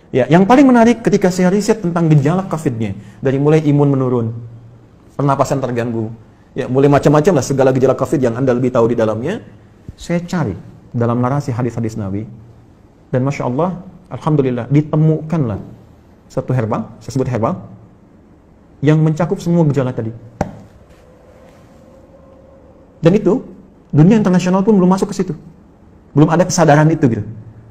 Ya, yang paling menarik ketika saya riset tentang gejala COVID-nya, dari mulai imun menurun, pernapasan terganggu, ya mulai macam-macam lah segala gejala COVID yang Anda lebih tahu di dalamnya, saya cari dalam narasi hadis-hadis Nabi, dan Masya Allah, Alhamdulillah, ditemukanlah satu herbal, saya sebut herbal, yang mencakup semua gejala tadi. Dan itu, dunia internasional pun belum masuk ke situ. Belum ada kesadaran itu gitu.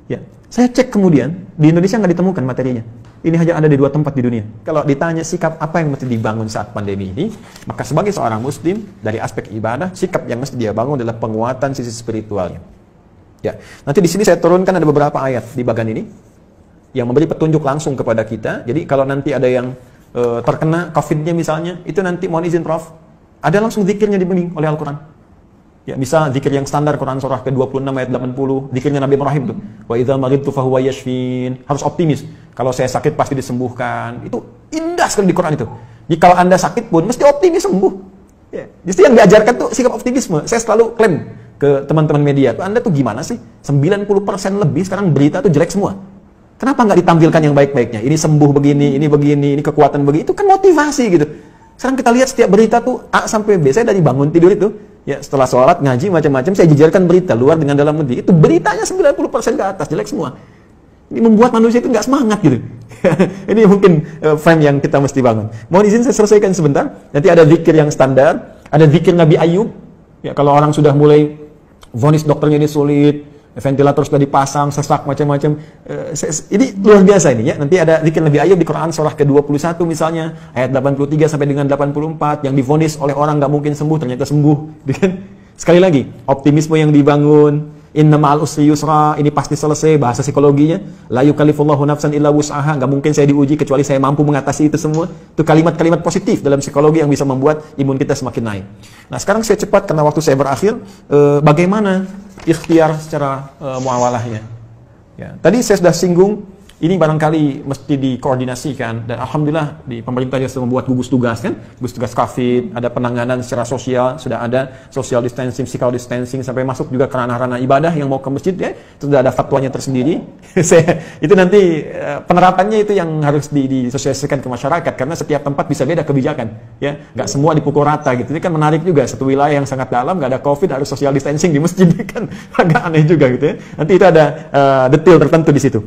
Ya, saya cek kemudian di Indonesia nggak ditemukan materinya. Ini hanya ada di 2 tempat di dunia. Kalau ditanya sikap apa yang mesti dibangun saat pandemi ini, maka sebagai seorang Muslim dari aspek ibadah, sikap yang mesti dia bangun adalah penguatan sisi spiritualnya. Ya, nanti di sini saya turunkan ada beberapa ayat di bagian ini yang memberi petunjuk langsung kepada kita. Jadi kalau nanti ada yang terkena COVID-nya misalnya, itu nanti mohon izin Prof, ada langsung zikirnya dibimbing oleh Al-Quran. Ya, misal zikir yang standar Quran surah ke-26 ayat 80, zikirnya Nabi Ibrahim tuh. Wa idza maridtu fahuwa yashfin. Harus optimis. Kalau saya sakit pasti disembuhkan. Itu indah sekali di Quran itu. Jadi kalau Anda sakit pun mesti optimis sembuh. Ya, justru yang diajarkan tuh sikap optimisme. Saya selalu klaim ke teman-teman media, Anda tuh gimana sih? 90% lebih sekarang berita tuh jelek semua. Kenapa nggak ditampilkan yang baik-baiknya? Ini sembuh begini, ini kekuatan begini. Itu kan motivasi gitu. Sekarang kita lihat setiap berita tuh A sampai B. Saya dari bangun tidur itu, ya setelah sholat, ngaji, macam-macam, saya jejerkan berita luar dengan dalam negeri. Itu beritanya 90% ke atas, jelek semua. Ini membuat manusia itu nggak semangat gitu. Ini mungkin frame yang kita mesti bangun. Mohon izin saya selesaikan sebentar. Nanti ada zikir yang standar, ada zikir Nabi Ayub. Ya kalau orang sudah mulai vonis dokternya ini sulit, ventilator sudah dipasang, sesak macam-macam. Ini luar biasa ini ya. Nanti ada zikir Nabi Ayub di Quran surah ke-21 misalnya, ayat 83 sampai dengan 84 yang divonis oleh orang nggak mungkin sembuh ternyata sembuh. Sekali lagi, optimisme yang dibangun. Inna ma'al usri yusra, ini pasti selesai, bahasa psikologinya. La yukallifullahu nafsan illa wus'aha, nggak mungkin saya diuji kecuali saya mampu mengatasi itu semua. Itu kalimat-kalimat positif dalam psikologi yang bisa membuat imun kita semakin naik. Nah sekarang saya cepat karena waktu saya berakhir. Bagaimana ikhtiar secara muawalahnya? Ya, tadi saya sudah singgung, ini barangkali mesti dikoordinasikan, dan alhamdulillah di pemerintah juga sudah membuat gugus tugas kan, gugus tugas COVID, ada penanganan secara sosial, sudah ada social distancing, physical distancing, sampai masuk juga ke ranah-ranah ibadah yang mau ke masjid ya, itu sudah ada fatwanya tersendiri. Itu nanti penerapannya itu yang harus disosialisasikan ke masyarakat, karena setiap tempat bisa beda kebijakan, ya, nggak semua dipukul rata gitu. Ini kan menarik juga, satu wilayah yang sangat dalam nggak ada COVID harus social distancing di masjid kan, agak aneh juga gitu ya. Nanti itu ada detail tertentu di situ.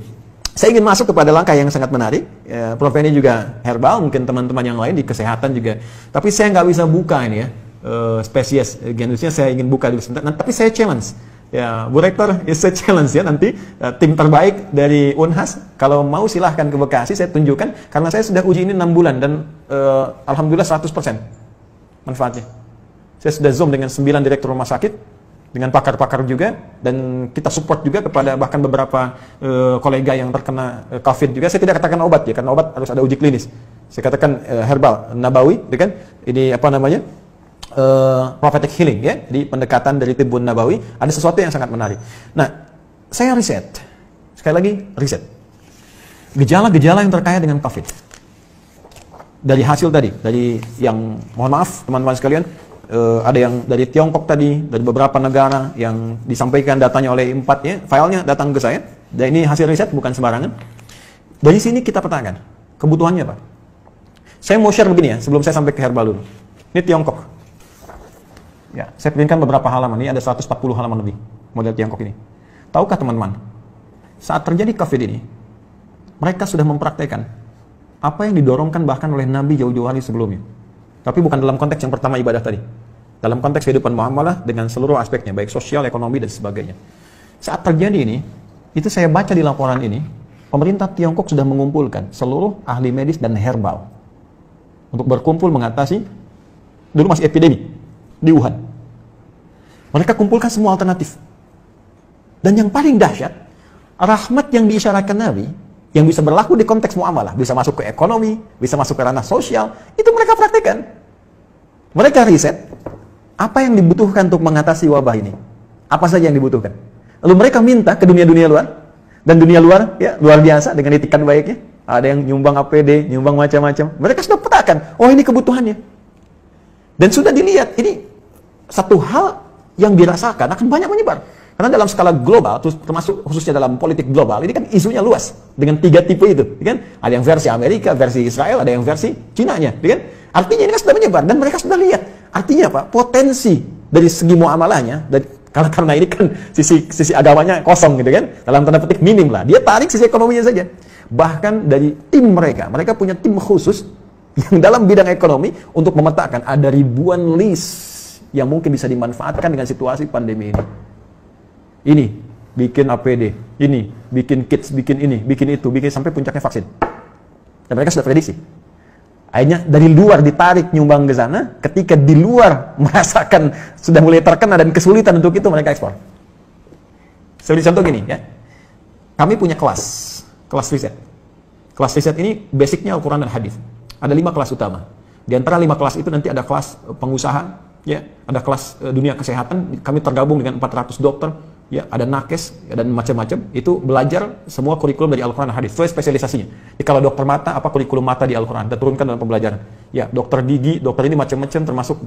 Saya ingin masuk kepada langkah yang sangat menarik. Prof ini juga herbal, mungkin teman-teman yang lain di kesehatan juga. Tapi saya nggak bisa buka ini ya, spesies genusnya saya ingin buka dulu sebentar. Tapi saya challenge, ya Bu Rektor, saya challenge ya nanti tim terbaik dari Unhas. Kalau mau silahkan ke Bekasi, saya tunjukkan. Karena saya sudah uji ini 6 bulan dan alhamdulillah 100% manfaatnya. Saya sudah zoom dengan 9 direktur rumah sakit, dengan pakar-pakar juga, dan kita support juga kepada bahkan beberapa kolega yang terkena COVID juga. Saya tidak katakan obat ya, karena obat harus ada uji klinis. Saya katakan herbal, nabawi, kan? Ini apa namanya? Prophetic healing ya. Jadi pendekatan dari tibbun nabawi, ada sesuatu yang sangat menarik. Nah, saya riset. Sekali lagi, riset. Gejala-gejala yang terkait dengan COVID. Dari hasil tadi, dari yang mohon maaf teman-teman sekalian, ada yang dari Tiongkok tadi, dari beberapa negara yang disampaikan datanya oleh 4 ya, filenya datang ke saya. Dan ini hasil riset bukan sembarangan. Dari sini kita petakan kebutuhannya Pak. Saya mau share begini ya, sebelum saya sampai ke herbal dulu. Ini Tiongkok. Ya, saya pilihkan beberapa halaman, ini ada 140 halaman lebih model Tiongkok ini. Tahukah teman-teman, saat terjadi COVID ini, mereka sudah mempraktekkan apa yang didorongkan bahkan oleh Nabi jauh-jauh hari sebelumnya. Tapi bukan dalam konteks yang pertama ibadah tadi. Dalam konteks kehidupan muamalah dengan seluruh aspeknya, baik sosial, ekonomi, dan sebagainya. Saat terjadi ini, itu saya baca di laporan ini, pemerintah Tiongkok sudah mengumpulkan seluruh ahli medis dan herbal untuk berkumpul mengatasi, dulu masih epidemi, di Wuhan. Mereka kumpulkan semua alternatif. Dan yang paling dahsyat, rahmat yang diisyaratkan Nabi, yang bisa berlaku di konteks muamalah, bisa masuk ke ekonomi, bisa masuk ke ranah sosial, itu mereka praktekkan. Mereka riset, apa yang dibutuhkan untuk mengatasi wabah ini? Apa saja yang dibutuhkan? Lalu mereka minta ke dunia-dunia luar, dan dunia luar, ya luar biasa dengan itikan baiknya. Ada yang nyumbang APD, nyumbang macam-macam. Mereka sudah petakan, oh ini kebutuhannya. Dan sudah dilihat, ini satu hal yang dirasakan akan banyak menyebar. Karena dalam skala global, termasuk khususnya dalam politik global, ini kan isunya luas dengan 3 tipe itu, kan? Ada yang versi Amerika, versi Israel, ada yang versi Cina-nya, kan? Artinya ini kan sudah menyebar dan mereka sudah lihat. Artinya apa? Potensi dari segi muamalahnya, karena ini kan sisi agamanya kosong gitu kan, dalam tanda petik minim lah. Dia tarik sisi ekonominya saja. Bahkan dari tim mereka punya tim khusus yang dalam bidang ekonomi untuk memetakan ada ribuan list yang mungkin bisa dimanfaatkan dengan situasi pandemi ini. Ini bikin APD, ini bikin kits, bikin ini, bikin itu, bikin sampai puncaknya vaksin. Dan mereka sudah prediksi. Akhirnya dari luar ditarik nyumbang ke sana, ketika di luar merasakan sudah mulai terkena dan kesulitan untuk itu, mereka ekspor. Seperti contoh gini ya, kami punya kelas riset. Kelas riset ini basicnya Al-Quran dan Hadis. Ada 5 kelas utama. Di antara 5 kelas itu nanti ada kelas pengusaha, ya, ada kelas dunia kesehatan. Kami tergabung dengan 400 dokter, ya, ada nakes ya, dan macam-macam. Itu belajar semua kurikulum dari Al-Quran dan Hadis. Sesuai spesialisasinya. Jadi kalau dokter mata, apa kurikulum mata di Al-Quran? Kita turunkan dalam pembelajaran. Ya, dokter gigi, dokter ini macam-macam termasuk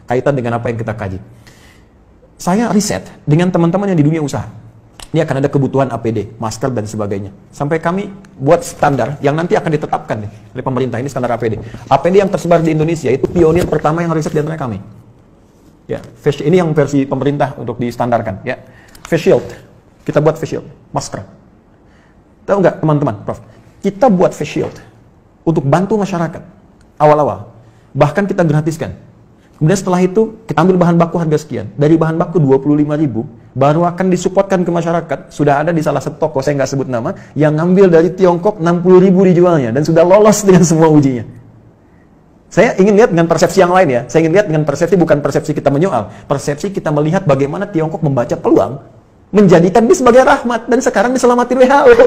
kaitan dengan apa yang kita kaji. Saya riset dengan teman-teman yang di dunia usaha. Ini akan ada kebutuhan APD, masker dan sebagainya. Sampai kami buat standar yang nanti akan ditetapkan oleh pemerintah. Ini standar APD. APD yang tersebar di Indonesia itu pionir pertama yang riset di antara kami. Ya, ini yang versi pemerintah untuk distandarkan. Ya, face shield. Kita buat face shield, masker. Tahu nggak teman-teman, Prof? Kita buat face shield untuk bantu masyarakat awal-awal. Bahkan kita gratiskan. Kemudian setelah itu kita ambil bahan baku harga sekian. Dari bahan baku 25.000 baru akan disupportkan ke masyarakat. Sudah ada di salah satu toko, saya nggak sebut nama, yang ngambil dari Tiongkok 60.000 dijualnya dan sudah lolos dengan semua ujinya. Saya ingin lihat dengan persepsi yang lain ya. Saya ingin lihat dengan persepsi, bukan persepsi kita menyoal. Persepsi kita melihat bagaimana Tiongkok membaca peluang menjadikan ini sebagai rahmat dan sekarang diselamatin WHO.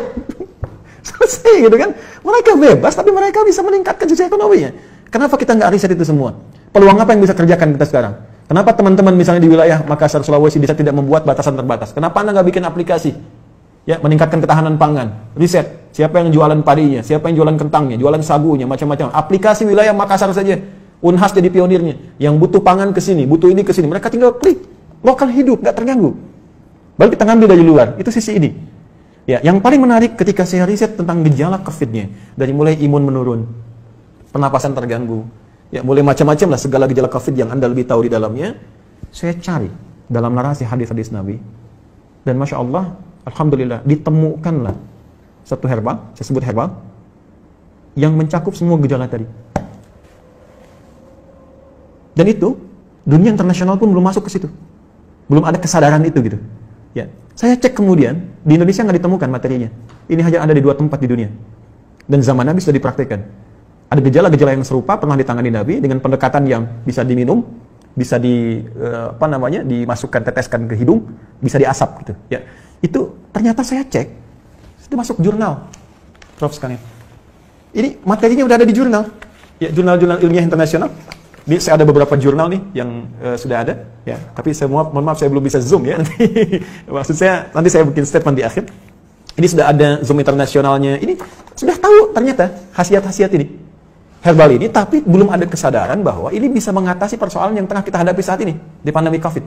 Selesai gitu kan. Mereka bebas tapi mereka bisa meningkatkan sisi ekonominya. Kenapa kita nggak riset itu semua? Peluang apa yang bisa kerjakan kita sekarang? Kenapa teman-teman misalnya di wilayah Makassar, Sulawesi bisa tidak membuat batasan terbatas? Kenapa Anda nggak bikin aplikasi? Ya, meningkatkan ketahanan pangan. Riset, siapa yang jualan padinya, siapa yang jualan kentangnya, jualan sagunya, macam-macam. Aplikasi wilayah Makassar saja. Unhas jadi pionirnya. Yang butuh pangan ke sini, butuh ini ke sini. Mereka tinggal klik. Lokal hidup, nggak terganggu. Baru kita ngambil dari luar. Itu sisi ini. Ya, yang paling menarik ketika saya riset tentang gejala COVID-nya. Dari mulai imun menurun, pernapasan terganggu, ya, mulai macam-macam lah segala gejala COVID yang Anda lebih tahu di dalamnya. Saya cari dalam narasi hadis-hadis Nabi. Dan Masya Allah, Alhamdulillah, ditemukanlah satu herbal, saya sebut herbal, yang mencakup semua gejala tadi. Dan itu, dunia internasional pun belum masuk ke situ. Belum ada kesadaran itu gitu. Ya, saya cek kemudian, di Indonesia nggak ditemukan materinya. Ini hanya ada di 2 tempat di dunia. Dan zaman Nabi sudah dipraktikkan. Ada gejala-gejala yang serupa pernah ditangani Nabi dengan pendekatan yang bisa diminum, bisa dimasukkan, teteskan ke hidung, bisa diasap gitu. Ya, itu ternyata saya cek sudah masuk jurnal, Prof sekalian. Ini materinya udah ada di jurnal, ya, jurnal-jurnal ilmiah internasional. Ini saya ada beberapa jurnal nih yang sudah ada, ya. Tapi saya mohon maaf saya belum bisa zoom ya. Maksud saya nanti saya bikin statement di akhir. Ini sudah ada zoom internasionalnya. Ini sudah tahu ternyata khasiat-khasiat ini. Herbal ini, tapi belum ada kesadaran bahwa ini bisa mengatasi persoalan yang tengah kita hadapi saat ini di pandemi COVID.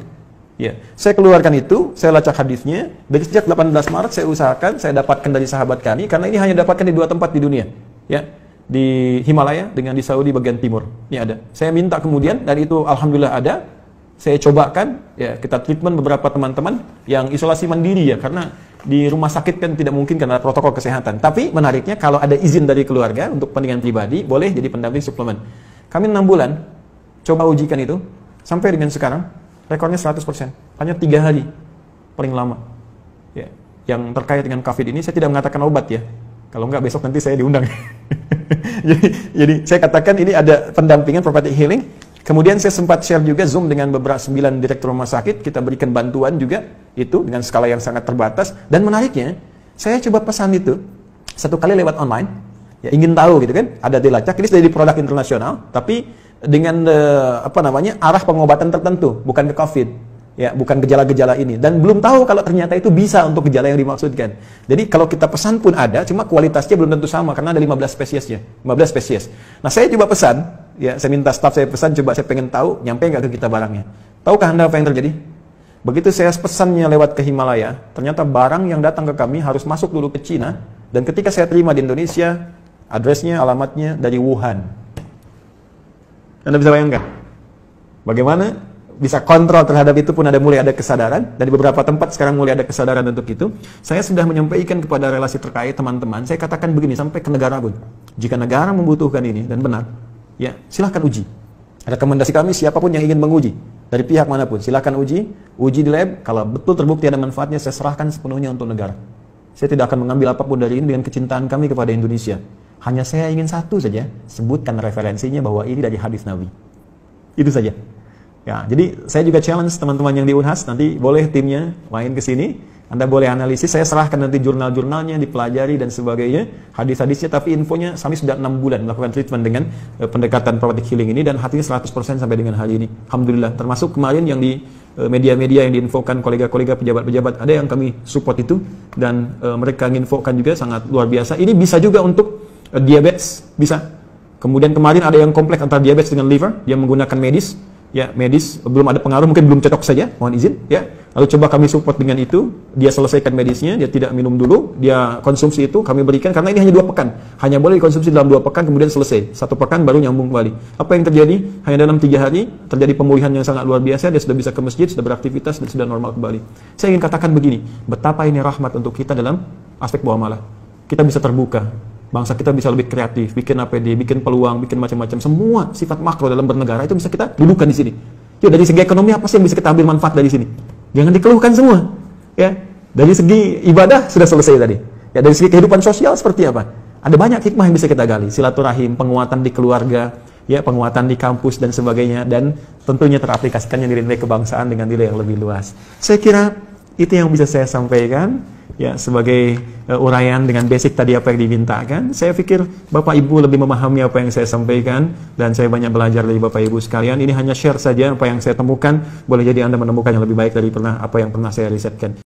Ya, saya keluarkan itu, saya lacak hadisnya. Dari sejak 18 Maret saya usahakan, saya dapatkan dari sahabat kami, karena ini hanya dapatkan di 2 tempat di dunia. Ya, di Himalaya dengan di Saudi bagian timur. Ini ada. Saya minta kemudian, dan itu alhamdulillah ada. Saya cobakan, ya, kita treatment beberapa teman-teman yang isolasi mandiri ya, karena di rumah sakit kan tidak mungkin karena protokol kesehatan. Tapi menariknya kalau ada izin dari keluarga untuk kepentingan pribadi, boleh jadi pendamping suplemen. Kami 6 bulan coba ujikan itu, sampai dengan sekarang rekornya 100%. Hanya 3 hari paling lama. Ya, yang terkait dengan COVID ini saya tidak mengatakan obat ya. Kalau enggak besok nanti saya diundang. jadi saya katakan ini ada pendampingan prophetic healing. Kemudian saya sempat share juga Zoom dengan beberapa 9 direktur rumah sakit, kita berikan bantuan juga itu dengan skala yang sangat terbatas. Dan menariknya, saya coba pesan itu 1 kali lewat online, ya ingin tahu gitu kan, ada dilacak, ini sudah di produk internasional, tapi dengan arah pengobatan tertentu, bukan ke COVID, ya bukan gejala-gejala ini, dan belum tahu kalau ternyata itu bisa untuk gejala yang dimaksudkan. Jadi kalau kita pesan pun ada, cuma kualitasnya belum tentu sama karena ada 15 spesiesnya, 15 spesies. Nah saya coba pesan. Ya, saya minta staff saya pesan, coba saya pengen tahu, nyampe nggak ke kita barangnya. Tahukah Anda apa yang terjadi? Begitu saya pesannya lewat ke Himalaya, ternyata barang yang datang ke kami harus masuk dulu ke Cina, dan ketika saya terima di Indonesia, addressnya, alamatnya dari Wuhan. Anda bisa bayangkan bagaimana bisa kontrol terhadap itu pun mulai ada kesadaran, dan di beberapa tempat sekarang mulai ada kesadaran untuk itu. Saya sudah menyampaikan kepada relasi terkait teman-teman, saya katakan begini sampai ke negara pun, jika negara membutuhkan ini dan benar, ya silahkan uji. Rekomendasi kami, siapapun yang ingin menguji dari pihak manapun, silahkan uji di lab. Kalau betul terbukti ada manfaatnya, saya serahkan sepenuhnya untuk negara. Saya tidak akan mengambil apapun dari ini dengan kecintaan kami kepada Indonesia. Hanya saya ingin satu saja, sebutkan referensinya bahwa ini dari hadis Nabi. Itu saja. Ya, jadi saya juga challenge teman-teman yang di Unhas, nanti boleh timnya main ke sini. Anda boleh analisis, saya serahkan nanti jurnal-jurnalnya, dipelajari dan sebagainya, hadis-hadisnya, tapi infonya kami sudah 6 bulan melakukan treatment dengan pendekatan prophetic healing ini, dan hatinya 100% sampai dengan hari ini. Alhamdulillah, termasuk kemarin yang di media-media yang diinfokan kolega-kolega pejabat-pejabat, ada yang kami support itu, dan mereka menginfokan juga sangat luar biasa. Ini bisa juga untuk diabetes, bisa. Kemudian kemarin ada yang kompleks antara diabetes dengan liver, dia menggunakan medis, ya medis belum ada pengaruh, mungkin belum cocok saja, mohon izin, ya. Lalu coba kami support dengan itu, dia selesaikan medisnya, dia tidak minum dulu, dia konsumsi itu, kami berikan, karena ini hanya 2 pekan, hanya boleh dikonsumsi dalam 2 pekan, kemudian selesai, 1 pekan baru nyambung kembali. Apa yang terjadi? Hanya dalam 3 hari, terjadi pemulihan yang sangat luar biasa, dia sudah bisa ke masjid, sudah beraktivitas, dan sudah normal kembali. Saya ingin katakan begini, betapa ini rahmat untuk kita dalam aspek muamalah. Kita bisa terbuka, bangsa kita bisa lebih kreatif, bikin APD, bikin peluang, bikin macam-macam, semua sifat makro dalam bernegara itu bisa kita dudukan di sini. Yuk, dari segi ekonomi apa sih yang bisa kita ambil manfaat dari sini? Jangan dikeluhkan semua, ya. Dari segi ibadah sudah selesai tadi. Ya, dari segi kehidupan sosial seperti apa? Ada banyak hikmah yang bisa kita gali, silaturahim, penguatan di keluarga, ya, penguatan di kampus dan sebagainya, dan tentunya teraplikasikannya nilai-nilai kebangsaan dengan nilai yang lebih luas. Saya kira itu yang bisa saya sampaikan, ya, sebagai uraian dengan basic tadi apa yang dimintakan. Saya pikir Bapak Ibu lebih memahami apa yang saya sampaikan, dan saya banyak belajar dari Bapak Ibu sekalian. Ini hanya share saja apa yang saya temukan, boleh jadi Anda menemukan yang lebih baik dari apa yang pernah saya risetkan.